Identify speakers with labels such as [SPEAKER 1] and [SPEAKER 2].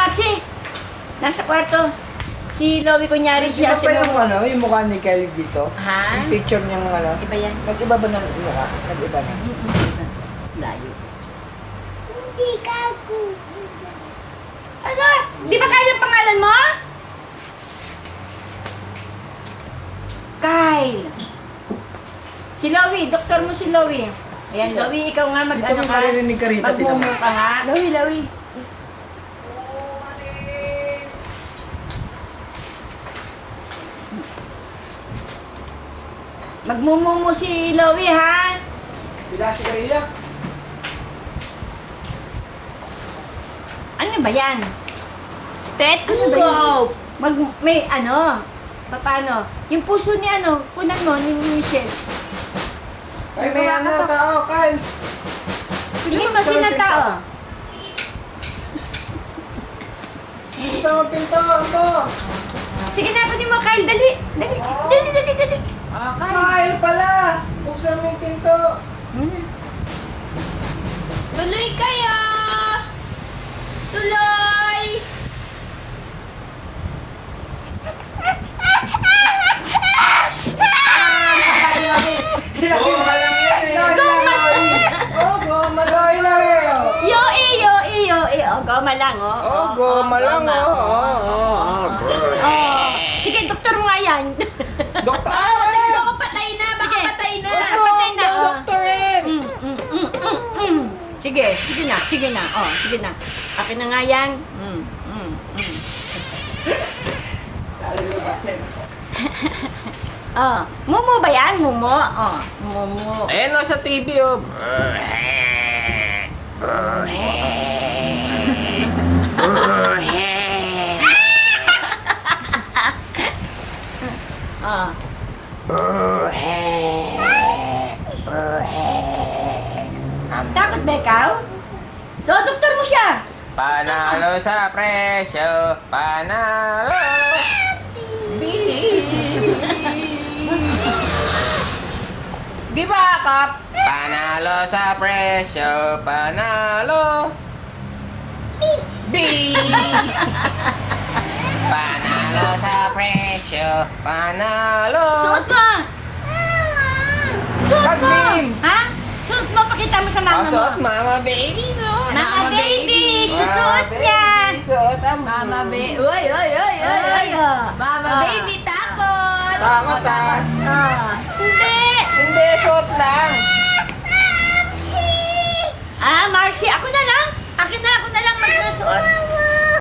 [SPEAKER 1] Marcy! Nasa kwarto. Si Lowie kunyari
[SPEAKER 2] Di ba
[SPEAKER 1] siya.
[SPEAKER 2] pa yung ano, yung mukha ni Kyle dito?
[SPEAKER 1] Ha?
[SPEAKER 2] Yung picture niyang ano?
[SPEAKER 1] Iba yan.
[SPEAKER 2] Nag-iba ba ng mukha? Nag-iba na.
[SPEAKER 1] Layo.
[SPEAKER 3] Hindi ka ako.
[SPEAKER 1] Ano? Di ba Kyle ang pangalan mo? Kyle. Si Lowie, doktor mo si Lowie. Ayan, Lowie, ikaw nga
[SPEAKER 2] Dito
[SPEAKER 1] mag-ano
[SPEAKER 2] kang
[SPEAKER 1] ka.
[SPEAKER 2] maririnig ka rito, tita mo.
[SPEAKER 1] Magmumu ka nga.
[SPEAKER 3] Lawi.
[SPEAKER 1] Magmumumu si Lowie, ha?
[SPEAKER 2] Bila si Karilla.
[SPEAKER 1] Ano ba yan?
[SPEAKER 3] Stethoscope.
[SPEAKER 1] May ano? Paano? Yung puso ni ano, punan mo ni Michelle.
[SPEAKER 2] Ay, may ano, tao, Kyle.
[SPEAKER 1] Tingin mo sino tao?
[SPEAKER 2] Isang ang pinto, ako.
[SPEAKER 1] Sige na, pwede mo, Kyle. Dali. Dali.
[SPEAKER 2] Kyle pala! Buksan mo yung pinto.
[SPEAKER 3] Tuloy kayo. Tuloy.
[SPEAKER 2] Goma lang yan eh. Oh, goma lang yan.
[SPEAKER 1] Yo. Oh, goma lang, oh.
[SPEAKER 2] Oh, goma lang,
[SPEAKER 1] goma.
[SPEAKER 2] oh.
[SPEAKER 1] Oh. Sige, doktor mo nga yan.
[SPEAKER 2] Doktor!
[SPEAKER 3] Baka patay na. Baka
[SPEAKER 1] Sige.
[SPEAKER 3] patay na.
[SPEAKER 1] Patay na, oh.
[SPEAKER 2] Doktorin!
[SPEAKER 1] Sige na. Oh, sige na. Akin na nga yan. Oh, mumu ba yan? Mumu. Oh, mumu.
[SPEAKER 2] Ayan o sa TV oh.
[SPEAKER 1] Oh. Takot ba ikaw? Doktor mo siya.
[SPEAKER 4] Panalo sa presyo, panalo.
[SPEAKER 2] Di ba, Kap?
[SPEAKER 4] Panalo sa presyo, panalo. Panalo sa presyo, panalo.
[SPEAKER 1] Suot mo. Suot mo.
[SPEAKER 2] Pag-beam.
[SPEAKER 1] Ha? Suot mo. Pakita mo sa mama mo.
[SPEAKER 2] Suot, mama baby, suot.
[SPEAKER 1] Mama baby. Susuot niya.
[SPEAKER 2] Suot ang
[SPEAKER 3] Mama baby. Uy. Mama
[SPEAKER 1] Ah.
[SPEAKER 3] baby takot.
[SPEAKER 2] Takot, takot.
[SPEAKER 1] Hindi.
[SPEAKER 2] Hindi, suot lang.
[SPEAKER 1] Marcy, ako na lang. Ako na lang magsusuot.